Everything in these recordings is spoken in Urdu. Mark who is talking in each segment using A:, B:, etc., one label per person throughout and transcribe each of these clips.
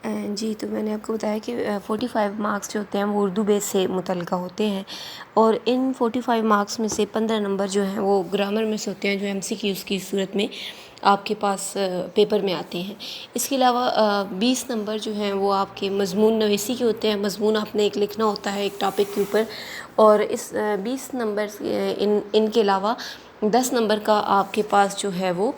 A: جی، تو میں نے آپ کو بتایا کہ 45 مارکس جو ہوتے ہیں وہ اردو بیس سے متعلقہ ہوتے ہیں، اور ان 45 مارکس میں سے 15 نمبر جو ہیں وہ گرامر میں سے ہوتے ہیں، جو MCQs کی صورت میں آپ کے پاس پیپر میں آتے ہیں۔ اس کے علاوہ 20 نمبر جو ہیں وہ آپ کے مضمون نویسی کے ہوتے ہیں۔ مضمون آپ نے ایک لکھنا ہوتا ہے ایک ٹاپک کے اوپر، اور اس 20 نمبر ان کے علاوہ 10 نمبر کا آپ کے پاس جو ہے وہ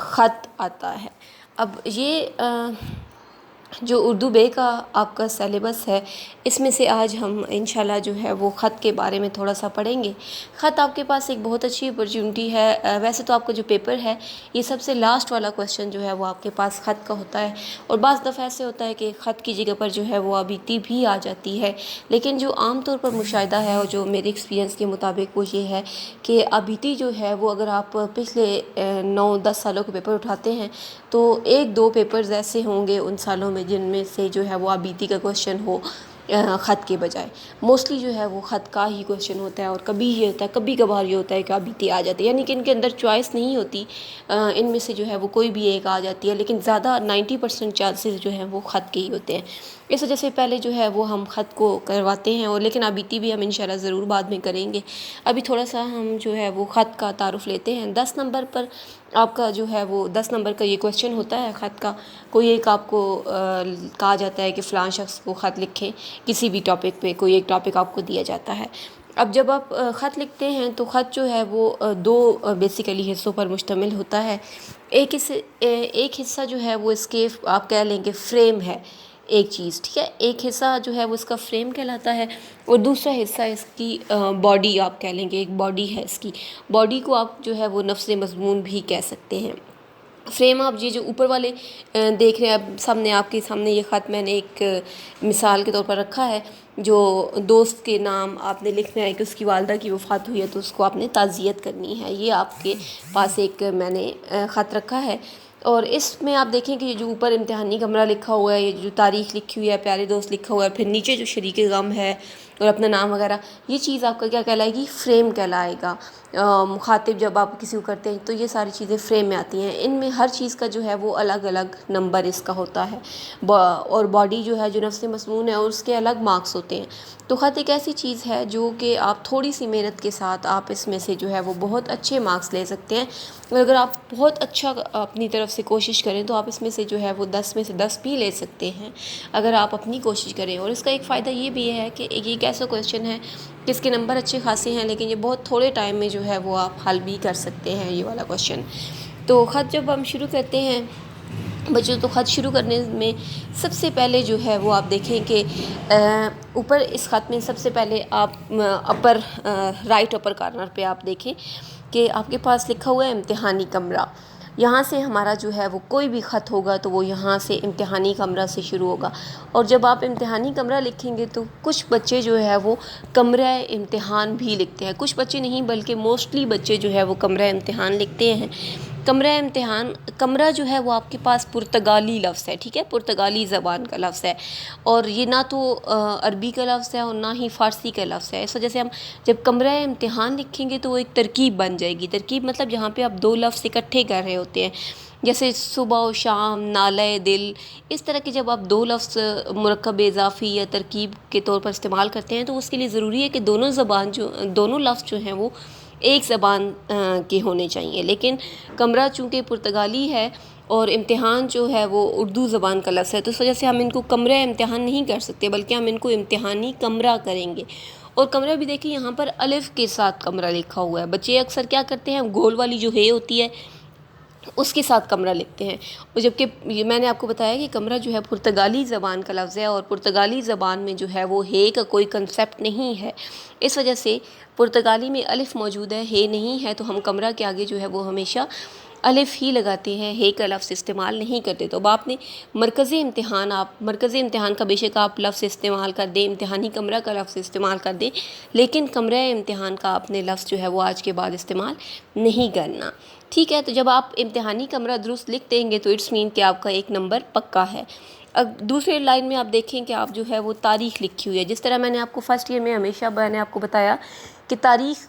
A: خط آتا ہے۔ اب یہ جو اردو بے کا آپ کا سیلیبس ہے، اس میں سے آج ہم انشاءاللہ جو ہے وہ خط کے بارے میں تھوڑا سا پڑھیں گے۔ خط آپ کے پاس ایک بہت اچھی اپرچونٹی ہے۔ ویسے تو آپ کا جو پیپر ہے یہ سب سے لاسٹ والا کویسچن جو ہے وہ آپ کے پاس خط کا ہوتا ہے، اور بعض دفعہ ایسے ہوتا ہے کہ خط کی جگہ پر جو ہے وہ ابیتی بھی آ جاتی ہے، لیکن جو عام طور پر مشاہدہ ہے اور جو میرے ایکسپیرینس کے مطابق وہ یہ ہے کہ ابیتی جو ہے وہ اگر آپ پچھلے 9-10 سالوں کے پیپر اٹھاتے ہیں تو 1-2 پیپرز ایسے ہوں گے ان سالوں میں جن میں سے جو ہے وہ ابیتی کا کویسچن ہو خط کے بجائے۔ موسٹلی جو ہے وہ خط کا ہی کویسچن ہوتا ہے، اور کبھی یہ ہوتا ہے، کبھی کبھار یہ ہوتا ہے کہ ابیتی آ جاتی ہے، یعنی کہ ان کے اندر چوائس نہیں ہوتی، ان میں سے جو ہے وہ کوئی بھی ایک آ جاتی ہے، لیکن زیادہ 90% چانسز جو ہیں وہ خط کے ہی ہوتے ہیں۔ اس وجہ سے پہلے جو ہے وہ ہم خط کو کرواتے ہیں، اور لیکن ابیتی بھی ہم انشاءاللہ ضرور بعد میں کریں گے۔ ابھی تھوڑا سا ہم جو ہے وہ خط کا تعارف لیتے ہیں۔ 10 نمبر پر آپ کا جو ہے وہ 10 نمبر کا یہ کویسچن ہوتا ہے خط کا۔ کوئی ایک آپ کو کہا جاتا ہے کہ فلاں شخص کو خط لکھیں کسی بھی ٹاپک پہ، کوئی ایک ٹاپک آپ کو دیا جاتا ہے۔ اب جب آپ خط لکھتے ہیں تو خط جو ہے وہ 2 بیسیکلی حصوں پر مشتمل ہوتا ہے۔ ایک حصہ جو ہے وہ اس کے آپ کہہ لیں کہ فریم ہے ایک چیز، ٹھیک ہے، ایک حصہ جو ہے وہ اس کا فریم کہلاتا ہے، اور دوسرا حصہ اس کی باڈی آپ کہہ لیں گے، ایک باڈی ہے اس کی۔ باڈی کو آپ جو ہے وہ نفس مضمون بھی کہہ سکتے ہیں۔ فریم آپ یہ جو اوپر والے دیکھ رہے ہیں، اب سامنے آپ کے سامنے یہ خط میں نے ایک مثال کے طور پر رکھا ہے، جو دوست کے نام آپ نے لکھنا ہے کہ اس کی والدہ کی وفات ہوئی ہے تو اس کو آپ نے تعزیت کرنی ہے۔ یہ آپ کے پاس ایک میں نے خط رکھا ہے، اور اس میں آپ دیکھیں کہ یہ جو اوپر امتحانی کمرہ لکھا ہوا ہے، یہ جو تاریخ لکھی ہوئی ہے، پیارے دوست لکھا ہوا ہے، پھر نیچے جو شریک غم ہے اور اپنا نام وغیرہ، یہ چیز آپ کا کیا کہلائے گی؟ فریم کہلائے گا۔ مخاطب جب آپ کسی کو کرتے ہیں تو یہ ساری چیزیں فریم میں آتی ہیں۔ ان میں ہر چیز کا جو ہے وہ الگ الگ نمبر اس کا ہوتا ہے، اور باڈی جو ہے جو نفس مضمون ہے اور اس کے الگ مارکس ہوتے ہیں۔ تو خط ایک ایسی چیز ہے جو کہ آپ تھوڑی سی محنت کے ساتھ آپ اس میں سے جو ہے وہ بہت اچھے مارکس لے سکتے ہیں، اور اگر آپ بہت اچھا اپنی طرف سے کوشش کریں تو آپ اس میں سے جو ہے وہ 10 میں سے 10 بھی لے سکتے ہیں اگر آپ اپنی کوشش کریں۔ اور اس کا ایک فائدہ یہ بھی ہے کہ یہ ایک ایسا کویسچن ہے کہ اس کے نمبر اچھے خاصے ہیں، لیکن یہ بہت تھوڑے ٹائم میں جو ہے وہ آپ حل بھی کر سکتے ہیں یہ والا کویسچن۔ تو خط جب ہم شروع کرتے ہیں بچوں، تو خط شروع کرنے میں سب سے پہلے جو ہے وہ آپ دیکھیں کہ اوپر اس خط میں سب سے پہلے آپ اپر رائٹ اپر کارنر پہ آپ دیکھیں کہ آپ کے پاس لکھا ہوا ہے امتحانی کمرہ۔ یہاں سے ہمارا جو ہے وہ کوئی بھی خط ہوگا تو وہ یہاں سے امتحانی کمرہ سے شروع ہوگا، اور جب آپ امتحانی کمرہ لکھیں گے تو کچھ بچے جو ہے وہ کمرہ امتحان بھی لکھتے ہیں، کچھ بچے نہیں بلکہ موسٹلی بچے جو ہے وہ کمرہ امتحان لکھتے ہیں۔ کمرہ امتحان، کمرہ جو ہے وہ آپ کے پاس پرتگالی لفظ ہے، ٹھیک ہے، پرتگالی زبان کا لفظ ہے، اور یہ نہ تو عربی کا لفظ ہے اور نہ ہی فارسی کا لفظ ہے۔ اس وجہ سے ہم جب کمرہ امتحان لکھیں گے تو وہ ایک ترکیب بن جائے گی۔ ترکیب مطلب جہاں پہ آپ 2 لفظ اکٹھے کر رہے ہوتے ہیں، جیسے صبح و شام، نالہ دل، اس طرح کے جب آپ 2 لفظ مرکب اضافی یا ترکیب کے طور پر استعمال کرتے ہیں تو اس کے لیے ضروری ہے کہ دونوں لفظ جو ہیں وہ ایک زبان کے ہونے چاہیے، لیکن کمرہ چونکہ پرتگالی ہے اور امتحان جو ہے وہ اردو زبان کا لفظ ہے، تو اس وجہ سے ہم ان کو کمرہ امتحان نہیں کر سکتے بلکہ ہم ان کو امتحانی کمرہ کریں گے۔ اور کمرہ بھی دیکھیں یہاں پر الف کے ساتھ کمرہ لکھا ہوا ہے۔ بچے اکثر کیا کرتے ہیں، گول والی جو ہے ہوتی ہے اس کے ساتھ کمرہ لکھتے ہیں، اور جبکہ میں نے آپ کو بتایا کہ کمرہ جو ہے پرتگالی زبان کا لفظ ہے، اور پرتگالی زبان میں جو ہے وہ ہے کا کوئی کنسیپٹ نہیں ہے، اس وجہ سے پرتگالی میں الف موجود ہے، ہے نہیں ہے، تو ہم کمرہ کے آگے جو ہے وہ ہمیشہ الف ہی لگاتے ہیں، ہے کا لفظ استعمال نہیں کرتے۔ تو اب آپ نے مرکزی امتحان کا بے شک آپ لفظ استعمال کر دیں، امتحانی کمرہ کا لفظ استعمال کر دیں، لیکن کمرہ امتحان کا آپ نے لفظ جو ہے وہ آج کے بعد استعمال نہیں کرنا، ٹھیک ہے۔ تو جب آپ امتحانی کمرہ درست لکھ دیں گے تو اٹس مین کہ آپ کا ایک نمبر پکا ہے۔ اب دوسرے لائن میں آپ دیکھیں کہ آپ جو ہے وہ تاریخ لکھی ہوئی ہے، جس طرح میں نے آپ کو فرسٹ ایئر میں ہمیشہ میں نے آپ کو بتایا کہ تاریخ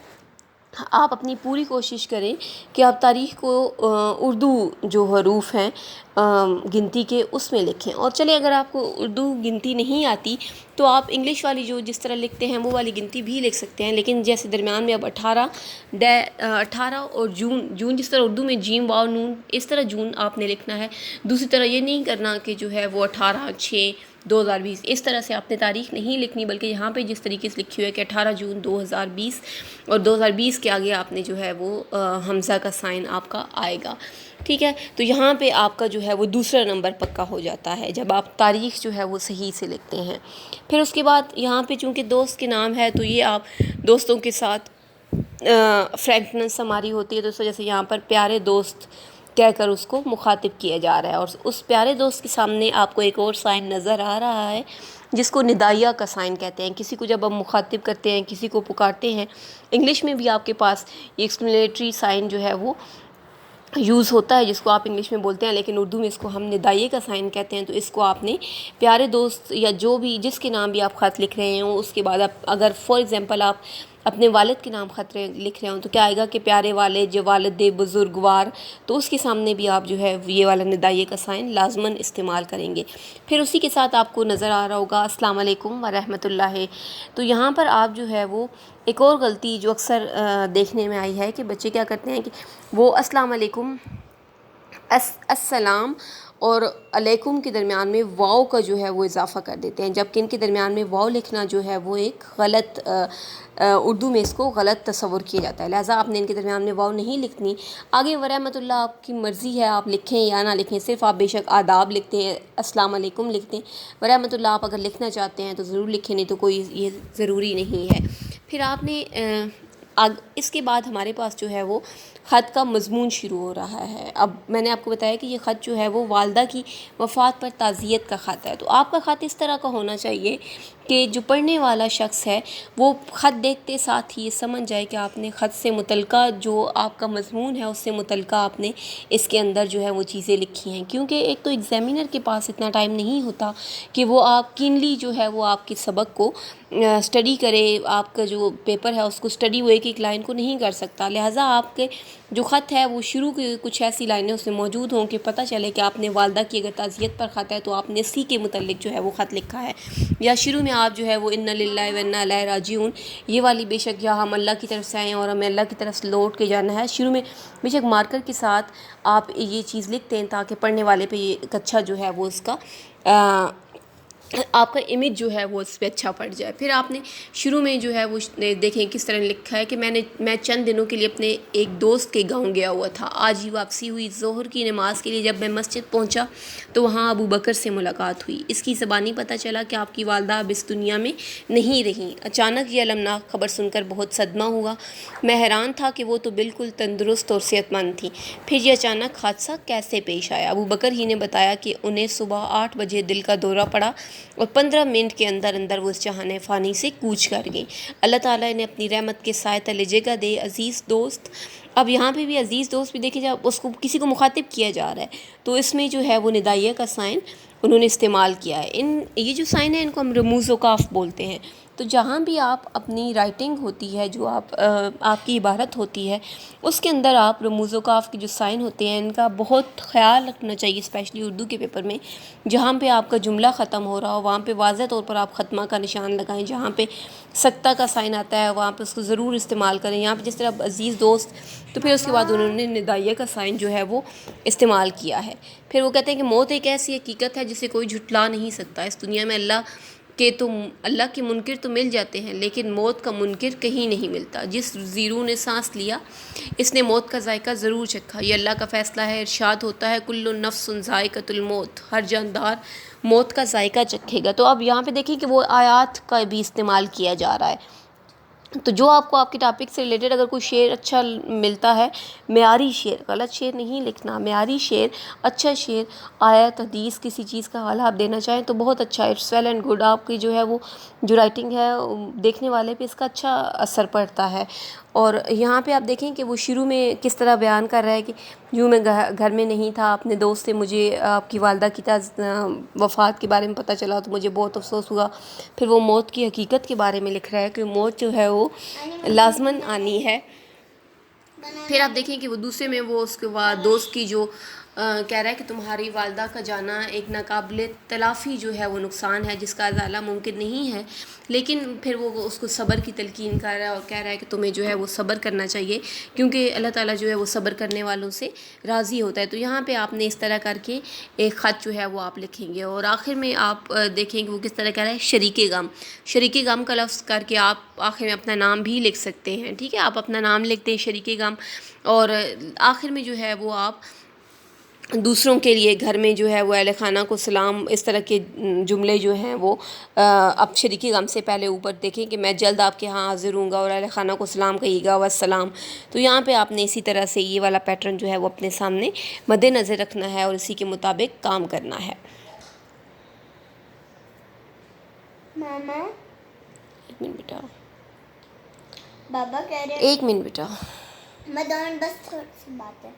A: آپ اپنی پوری کوشش کریں کہ آپ تاریخ کو اردو جو حروف ہیں گنتی کے اس میں لکھیں. اور چلے اگر آپ کو اردو گنتی نہیں آتی تو آپ انگلش والی جو جس طرح لکھتے ہیں وہ والی گنتی بھی لکھ سکتے ہیں، لیکن جیسے درمیان میں اب 18 اور جون جس طرح اردو میں جیم واو نون، اس طرح جون آپ نے لکھنا ہے. دوسری طرح یہ نہیں کرنا کہ جو ہے وہ 18/6/2020 اس طرح سے آپ نے تاریخ نہیں لکھنی، بلکہ یہاں پہ جس طریقے سے لکھی ہوئی ہے کہ 18 جون 2020 اور 2020 کے آگے آپ نے جو ہے وہ حمزہ کا سائن آپ کا آئے گا. ٹھیک ہے، تو یہاں پہ آپ کا جو ہے وہ دوسرا نمبر پکا ہو جاتا ہے جب آپ تاریخ جو ہے وہ صحیح سے لکھتے ہیں. پھر اس کے بعد یہاں پہ چونکہ دوست کے نام ہے تو یہ آپ دوستوں کے ساتھ فرینکنس ہماری ہوتی ہے، تو اس وجہ سے یہاں پر پیارے دوست کہہ کر اس کو مخاطب کیا جا رہا ہے. اور اس پیارے دوست کے سامنے آپ کو ایک اور سائن نظر آ رہا ہے جس کو ندائیہ کا سائن کہتے ہیں. کسی کو جب ہم مخاطب کرتے ہیں، کسی کو پکارتے ہیں، انگلش میں بھی آپ کے پاس یہ ایکسکلیمیٹری سائن جو ہے وہ یوز ہوتا ہے جس کو آپ انگلش میں بولتے ہیں، لیکن اردو میں اس کو ہم ندائیہ کا سائن کہتے ہیں. تو اس کو آپ نے پیارے دوست یا جو بھی جس کے نام بھی آپ خط لکھ رہے ہیں اس کے بعد آپ اگر فار ایگزامپل آپ اپنے والد کے نام خط لکھ رہے ہوں تو کیا آئے گا کہ پیارے والد جو والد بزرگوار، تو اس کے سامنے بھی آپ جو ہے یہ والا ندائیہ کا سائن لازماً استعمال کریں گے. پھر اسی کے ساتھ آپ کو نظر آ رہا ہوگا السلام علیکم ورحمۃ اللہ. تو یہاں پر آپ جو ہے وہ ایک اور غلطی جو اکثر دیکھنے میں آئی ہے کہ بچے کیا کرتے ہیں کہ وہ السلام علیکم السلام اور علیکم کے درمیان میں واو کا جو ہے وہ اضافہ کر دیتے ہیں، جبکہ ان کے درمیان میں واو لکھنا جو ہے وہ ایک غلط اردو میں اس کو غلط تصور کیا جاتا ہے. لہٰذا آپ نے ان کے درمیان میں واو نہیں لکھنی. آگے ورحمۃ اللہ آپ کی مرضی ہے، آپ لکھیں یا نہ لکھیں، صرف آپ بے شک آداب لکھتے ہیں، السلام علیکم لکھتے ہیں. ورحمۃ اللہ آپ اگر لکھنا چاہتے ہیں تو ضرور لکھیں، نہیں تو کوئی یہ ضروری نہیں ہے. پھر آپ نے اس کے بعد ہمارے پاس جو ہے وہ خط کا مضمون شروع ہو رہا ہے. اب میں نے آپ کو بتایا کہ یہ خط جو ہے وہ والدہ کی وفات پر تعزیت کا خط ہے. تو آپ کا خط اس طرح کا ہونا چاہیے کہ جو پڑھنے والا شخص ہے وہ خط دیکھتے ساتھ ہی یہ سمجھ جائے کہ آپ نے خط سے متعلقہ جو آپ کا مضمون ہے اس سے متعلقہ آپ نے اس کے اندر جو ہے وہ چیزیں لکھی ہیں. کیونکہ ایک تو ایگزامینر کے پاس اتنا ٹائم نہیں ہوتا کہ وہ آپ کینلی جو ہے وہ آپ کے سبق کو اسٹڈی کرے، آپ کا جو پیپر ہے اس کو اسٹڈی وہ ایک ایک لائن کو نہیں کر سکتا. لہٰذا آپ کے جو خط ہے وہ شروع کی کچھ ایسی لائنیں اس میں موجود ہوں کہ پتہ چلے کہ آپ نے والدہ کی اگر تعزیت پر خط ہے تو آپ نے اسی کے متعلق جو ہے وہ خط لکھا ہے. یا شروع میں آپ جو ہے وہ انا للہ و انا الیہ راجعون یہ والی بے شک یا ہم اللہ کی طرف سے آئے ہیں اور ہمیں اللہ کی طرف سے لوٹ کے جانا ہے، شروع میں بے شک مارکر کے ساتھ آپ یہ چیز لکھتے ہیں تاکہ پڑھنے والے پہ یہ ایک اچھا جو ہے وہ اس کا آپ کا امیج جو ہے وہ اس پہ اچھا پڑ جائے. پھر آپ نے شروع میں جو ہے وہ دیکھیں کس طرح لکھا ہے کہ میں چند دنوں کے لیے اپنے ایک دوست کے گاؤں گیا ہوا تھا، آج ہی واپسی ہوئی. ظہر کی نماز کے لیے جب میں مسجد پہنچا تو وہاں ابو بکر سے ملاقات ہوئی. اس کی زبانی پتہ چلا کہ آپ کی والدہ اب اس دنیا میں نہیں رہیں. اچانک یہ المناک خبر سن کر بہت صدمہ ہوا. میں حیران تھا کہ وہ تو بالکل تندرست اور صحت مند تھی، پھر یہ اچانک حادثہ کیسے پیش آیا. ابو بکر ہی نے بتایا کہ انہیں صبح 8 بجے دل کا دورہ پڑا اور 15 منٹ کے اندر اندر وہ اس جہان فانی سے کوچ کر گئیں. اللہ تعالیٰ نے اپنی رحمت کے سائے تلے جگہ دے. عزیز دوست، اب یہاں پہ بھی عزیز دوست بھی دیکھیں جب اس کو کسی کو مخاطب کیا جا رہا ہے تو اس میں جو ہے وہ ندائیہ کا سائن انہوں نے استعمال کیا ہے. یہ جو سائن ہے ان کو ہم رموز و کاف بولتے ہیں. تو جہاں بھی آپ اپنی رائٹنگ ہوتی ہے جو آپ کی عبارت ہوتی ہے اس کے اندر آپ رموز و کاف کے جو سائن ہوتے ہیں ان کا بہت خیال رکھنا چاہیے، اسپیشلی اردو کے پیپر میں. جہاں پہ آپ کا جملہ ختم ہو رہا ہو وہاں پہ واضح طور پر آپ ختمہ کا نشان لگائیں. جہاں پہ سکتہ کا سائن آتا ہے وہاں پہ اس کو ضرور استعمال کریں. یہاں پہ جس طرح عزیز دوست، تو پھر اس کے بعد انہوں نے ندائیہ کا سائن جو ہے وہ استعمال کیا ہے. پھر وہ کہتے ہیں کہ موت ایک ایسی حقیقت ہے جسے کوئی جھٹلا نہیں سکتا. اس دنیا میں اللہ کے منکر تو مل جاتے ہیں لیکن موت کا منکر کہیں نہیں ملتا. جس زیرو نے سانس لیا اس نے موت کا ذائقہ ضرور چکھا. یہ اللہ کا فیصلہ ہے. ارشاد ہوتا ہے کل نفس ذائقۃ الموت، ہر جاندار موت کا ذائقہ چکھے گا. تو اب یہاں پہ دیکھیں کہ وہ آیات کا بھی استعمال کیا جا رہا ہے. تو جو آپ کو آپ کے ٹاپک سے ریلیٹڈ اگر کوئی شعر اچھا ملتا ہے، معیاری شعر، غلط شعر نہیں لکھنا، معیاری شعر، اچھا شعر، آیت حدیث کسی چیز کا حوالہ آپ دینا چاہیں تو بہت اچھا ہے. It's well and good. آپ کی جو ہے وہ جو رائٹنگ ہے دیکھنے والے پہ اس کا اچھا اثر پڑتا ہے. اور یہاں پہ آپ دیکھیں کہ وہ شروع میں کس طرح بیان کر رہا ہے کہ یوں میں گھر میں نہیں تھا، اپنے دوست سے مجھے آپ کی والدہ کی وفات کے بارے میں پتہ چلا تو مجھے بہت افسوس ہوا. پھر وہ موت کی حقیقت کے بارے میں لکھ رہا ہے کہ موت جو ہے وہ لازماً آنی ہے. پھر آپ دیکھیں کہ وہ دوسرے میں وہ اس کے بعد دوست کی جو کہہ رہا ہے کہ تمہاری والدہ کا جانا ایک ناقابل تلافی جو ہے وہ نقصان ہے جس کا ازالہ ممکن نہیں ہے، لیکن پھر وہ اس کو صبر کی تلقین کر رہا ہے اور کہہ رہا ہے کہ تمہیں جو ہے وہ صبر کرنا چاہیے کیونکہ اللہ تعالیٰ جو ہے وہ صبر کرنے والوں سے راضی ہوتا ہے۔ تو یہاں پہ آپ نے اس طرح کر کے ایک خط جو ہے وہ آپ لکھیں گے، اور آخر میں آپ دیکھیں کہ وہ کس طرح کہہ رہا ہے، شریک غم، شریک غم کا لفظ کر کے آپ آخر میں اپنا نام بھی لکھ سکتے ہیں، ٹھیک ہے، آپ اپنا نام لکھتے ہیں شریک غم، اور آخر میں جو ہے وہ آپ دوسروں کے لیے گھر میں جو ہے وہ اہل خانہ کو سلام، اس طرح کے جملے جو ہیں وہ اب شریک غم سے پہلے اوپر دیکھیں کہ میں جلد آپ کے ہاں حاضر ہوں گا اور اہل خانہ کو سلام کہیے گا والسلام۔ تو یہاں پہ آپ نے اسی طرح سے یہ والا پیٹرن جو ہے وہ اپنے سامنے مد نظر رکھنا ہے اور اسی کے مطابق کام کرنا ہے۔
B: ماما
A: ایک منٹ بیٹا،
B: بابا کہہ رہے
A: ایک منٹ بیٹا،
B: مدان بس تھوڑی سی بات ہے۔